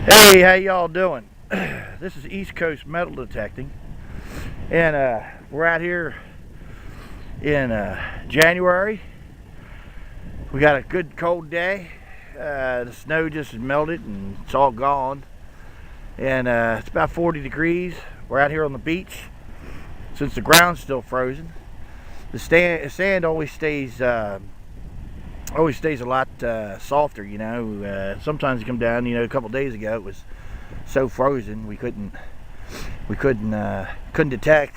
Hey, how y'all doing? This is East Coast Metal Detecting, and we're out here in January. We got a good cold day. The snow just melted and it's all gone, and it's about 40 degrees. We're out here on the beach. Since the ground's still frozen, the sand always stays a lot softer. You know, sometimes you come down. You know, a couple days ago it was so frozen we couldn't detect.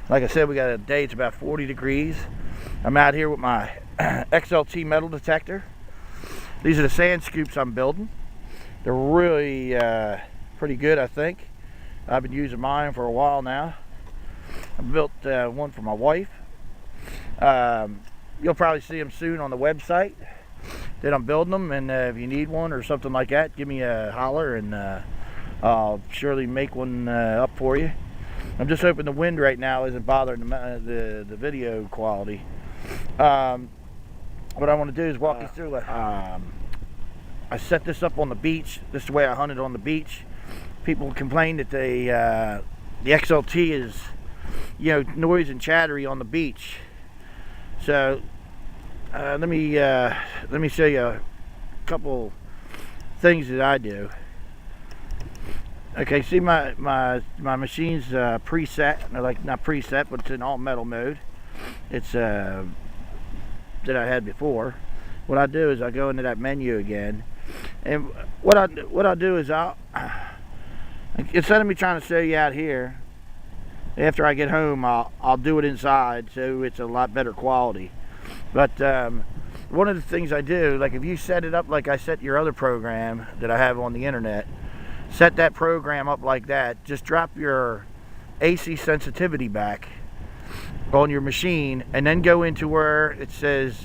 Like I said, we got a day. It's about 40 degrees. I'm out here with my XLT metal detector. These are the sand scoops I'm building. They're really pretty good, I think. I've been using mine for a while now. I built one for my wife. You'll probably see them soon on the website that I'm building them, and if you need one or something like that, give me a holler and I'll surely make one up for you. I'm just hoping the wind right now isn't bothering the video quality. What I want to do is walk you through it. I set this up on the beach. This is the way I hunted on the beach. People complain that the XLT is, you know, noisy and chattery on the beach. So let me show you a couple things that I do. Okay, see my machine's preset. No, like not preset, but it's in all metal mode. It's that I had before. What I do is I go into that menu again, and what I do is instead of me trying to show you out here, after I get home, I'll do it inside, so it's a lot better quality. But one of the things I do, like if you set it up like I set your other program that I have on the internet, set that program up like that, just drop your AC sensitivity back on your machine, and then go into where it says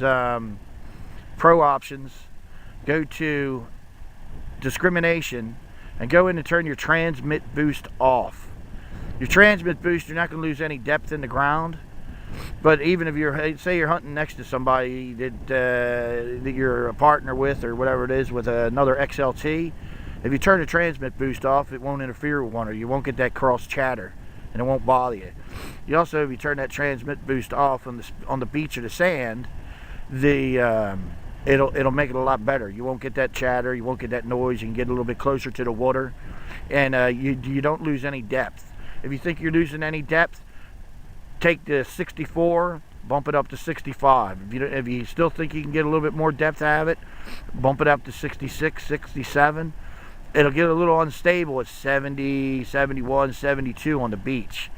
Pro Options, go to Discrimination, and go in and turn your Transmit Boost off. Your transmit boost, you're not going to lose any depth in the ground. But even if say you're hunting next to somebody that you're a partner with, or whatever it is, with another XLT, if you turn the transmit boost off, it won't interfere with one, or you won't get that cross chatter, and it won't bother you. You also, if you turn that transmit boost off on the beach or the sand, it'll make it a lot better. You won't get that chatter, you won't get that noise. You can get a little bit closer to the water, and you don't lose any depth. If you think you're losing any depth, take the 64, bump it up to 65. If you still think you can get a little bit more depth out of it, bump it up to 66, 67. It'll get a little unstable at 70, 71, 72 on the beach.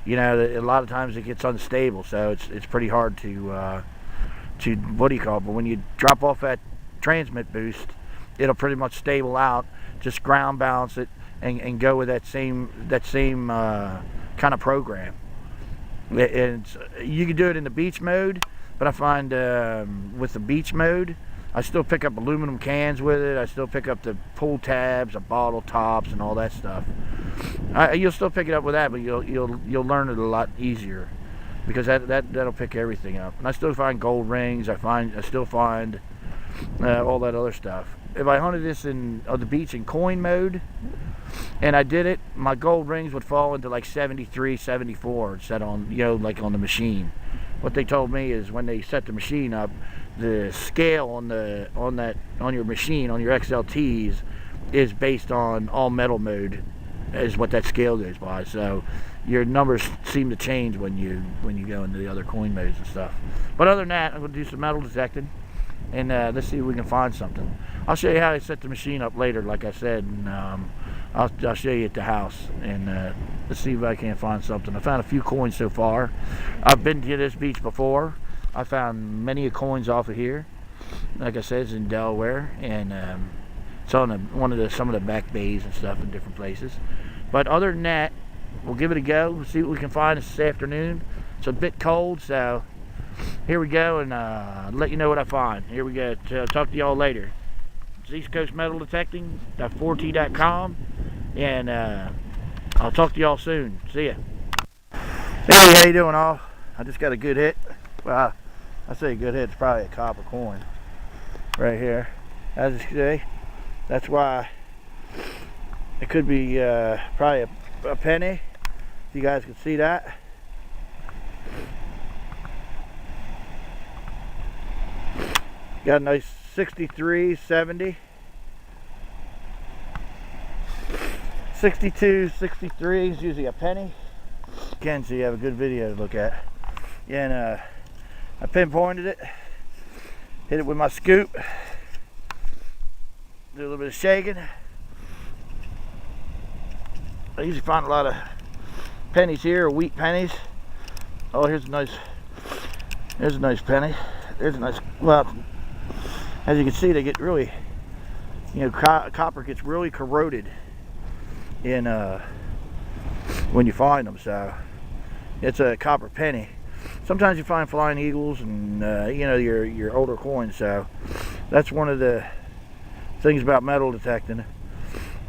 You know, a lot of times it gets unstable, so it's pretty hard to what do you call it? But when you drop off that transmit boost, it'll pretty much stable out. Just ground balance it and go with that same kind of program. And you can do it in the beach mode, but I find with the beach mode, I still pick up aluminum cans with it. I still pick up the pull tabs, the bottle tops, and all that stuff. You'll still pick it up with that, but you'll learn it a lot easier, because that'll pick everything up. And I still find gold rings. I still find all that other stuff. If I hunted this on the beach in coin mode, and I did it, my gold rings would fall into like 73, 74 set on, you know, like on the machine. What they told me is when they set the machine up, the scale on your machine, on your XLTs, is based on all metal mode, is what that scale goes by. So your numbers seem to change when you go into the other coin modes and stuff. But other than that, I'm going to do some metal detecting, and let's see if we can find something. I'll show you how I set the machine up later, like I said, and I'll show you at the house, and let's see if I can find something. I found a few coins so far. I've been to this beach before. I found many coins off of here. Like I said, it's in Delaware, and it's on some of the back bays and stuff in different places. But other than that, we'll give it a go. We'll see what we can find this afternoon. It's a bit cold, so here we go, and let you know what I find. Here we go. Talk to y'all later. It's East Coast Metal Detecting, 4T.com, and I'll talk to y'all soon. See ya. Hey, how you doing, all? I just got a good hit. Well, I say a good hit. It's probably a copper coin right here. As you see, that's why It could be probably a penny, if you guys can see that. Got a nice 63, 70. 62, 63 is usually a penny. Again, so you have a good video to look at. Yeah, and I pinpointed it, hit it with my scoop, do a little bit of shaking. I usually find a lot of pennies here, or wheat pennies. Oh, here's a nice penny. There's a nice, well, as you can see, they get really, you know, copper gets really corroded in when you find them. So it's a copper penny. Sometimes you find flying eagles and you know, your older coins. So that's one of the things about metal detecting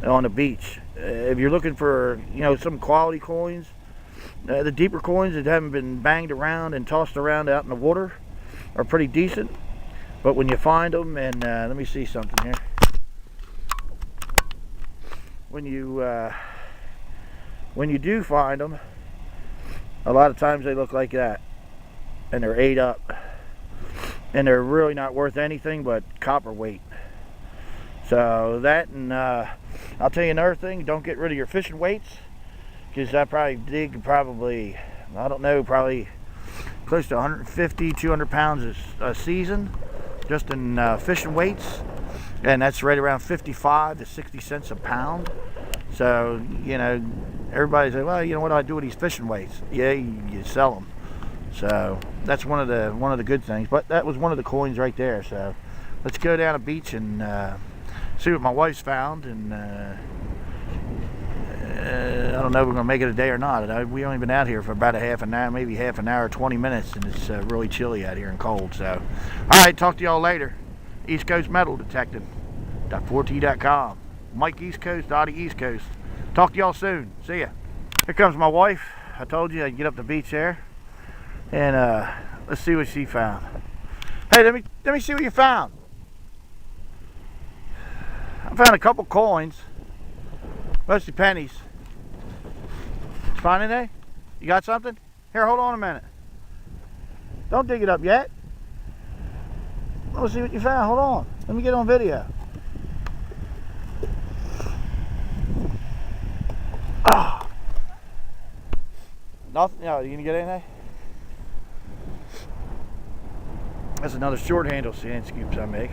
on the beach. If you're looking for, you know, some quality coins, the deeper coins that haven't been banged around and tossed around out in the water are pretty decent. But when you find them, and let me see something here. When you do find them, a lot of times they look like that, and they're ate up, and they're really not worth anything but copper weight. So that, and I'll tell you another thing, don't get rid of your fishing weights, because I probably dig probably, I don't know, probably close to 150, 200 pounds a season, just in fishing weights, and that's right around 55 to 60 cents a pound. So, you know, everybody's like, well, you know, what do I do with these fishing weights? Yeah, you sell them. So that's one of the good things. But that was one of the coins right there. So let's go down the beach and see what my wife's found. And I don't know if we're gonna make it a day or not. We only been out here for about a half an hour, maybe half an hour, 20 minutes, and it's really chilly out here and cold. So, all right, talk to y'all later. East Coast Metal Detecting. .4t.com. Mike East Coast, Dottie East Coast. Talk to y'all soon. See ya. Here comes my wife. I told you I'd get up the beach there, and let's see what she found. Hey, let me see what you found. I found a couple coins, mostly pennies. Did you find anything? You got something? Here, hold on a minute. Don't dig it up yet. Let's see what you found. Hold on. Let me get on video. Oh. Nothing? No, you gonna get anything? That's another short handle sand scoops I make.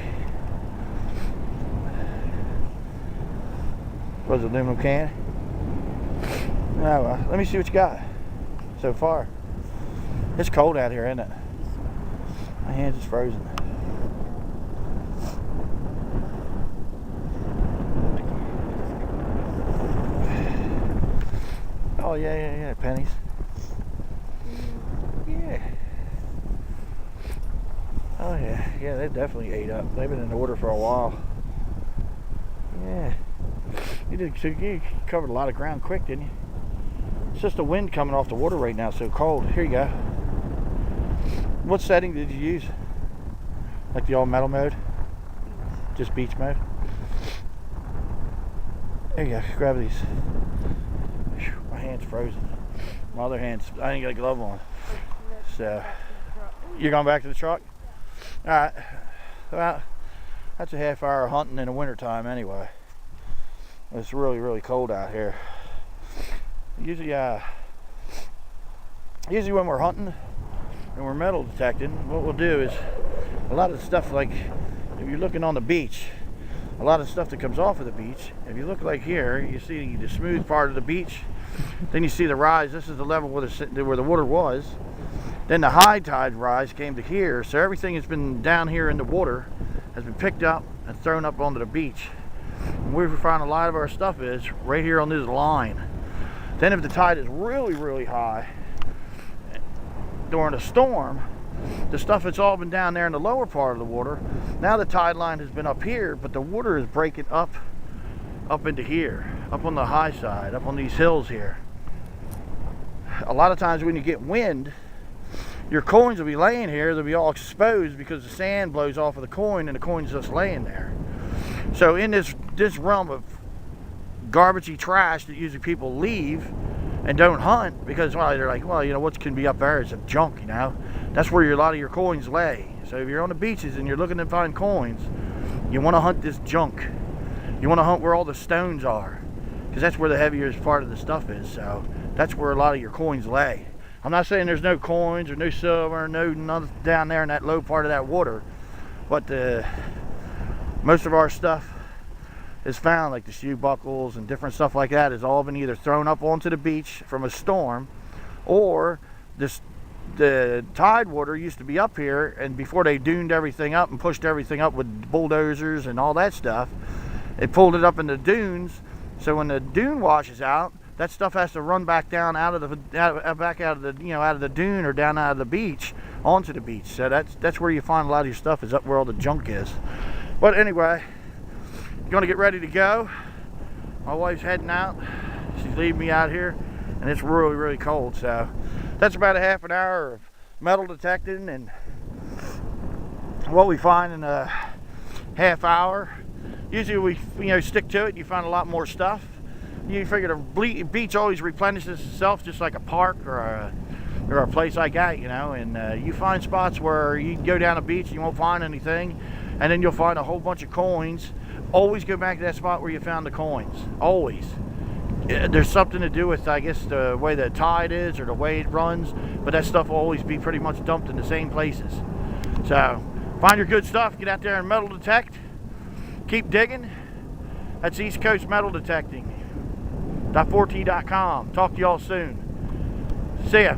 Was it aluminum can? Oh well, let me see what you got so far. It's cold out here, isn't it? My hands is frozen. Oh yeah, pennies. Yeah. Oh yeah, they definitely ate up. They've been in order for a while. Yeah. You covered a lot of ground quick, didn't you? It's just the wind coming off the water right now, so cold. Here you go. What setting did you use? Like the all metal mode? Just beach mode? There you go, grab these. Whew, my hand's frozen. My other hand's, I ain't got a glove on. So, you're going back to the truck? Alright. Well, that's a half hour hunting in the winter time anyway. It's really, really cold out here. Usually when we're hunting and we're metal detecting, what we'll do is a lot of the stuff, like if you're looking on the beach, a lot of stuff that comes off of the beach, if you look like here, you see the smooth part of the beach, then you see the rise. This is the level where the water was. Then the high tide rise came to here, so everything that's been down here in the water has been picked up and thrown up onto the beach. And where we find a lot of our stuff is right here on this line. Then if the tide is really, really high during a storm, the stuff that's all been down there in the lower part of the water, now the tide line has been up here, but the water is breaking up into here, up on the high side, up on these hills here. A lot of times when you get wind, your coins will be laying here, they'll be all exposed because the sand blows off of the coin and the coin's just laying there. So in this realm of garbagey trash that usually people leave and don't hunt because, well, they're like, well, you know, what can be up there is junk, you know. That's where a lot of your coins lay. So if you're on the beaches and you're looking to find coins, you want to hunt this junk. You want to hunt where all the stones are, because that's where the heaviest part of the stuff is. So that's where a lot of your coins lay. I'm not saying there's no coins or no silver, none down there in that low part of that water, but most of our stuff is found, like the shoe buckles and different stuff like that, has all been either thrown up onto the beach from a storm, or the tide water used to be up here, and before they duned everything up and pushed everything up with bulldozers and all that stuff, it pulled it up in the dunes. So when the dune washes out, that stuff has to run back down out of the dune or down out of the beach onto the beach. So that's where you find a lot of your stuff, is up where all the junk is. But anyway, gonna get ready to go. My wife's heading out. She's leaving me out here, and it's really, really cold. So that's about a half an hour of metal detecting and what we find in a half hour. Usually we stick to it. You find a lot more stuff. You figure the beach always replenishes itself, just like a park or a place like that, you know. And you find spots where you can go down a beach and you won't find anything, and then you'll find a whole bunch of coins. Always go back to that spot where you found the coins. Always. There's something to do with, I guess, the way the tide is or the way it runs, but that stuff will always be pretty much dumped in the same places. So find your good stuff. Get out there and metal detect. Keep digging. That's East Coast Metal Detecting. .4t.com. Talk to y'all soon. See ya.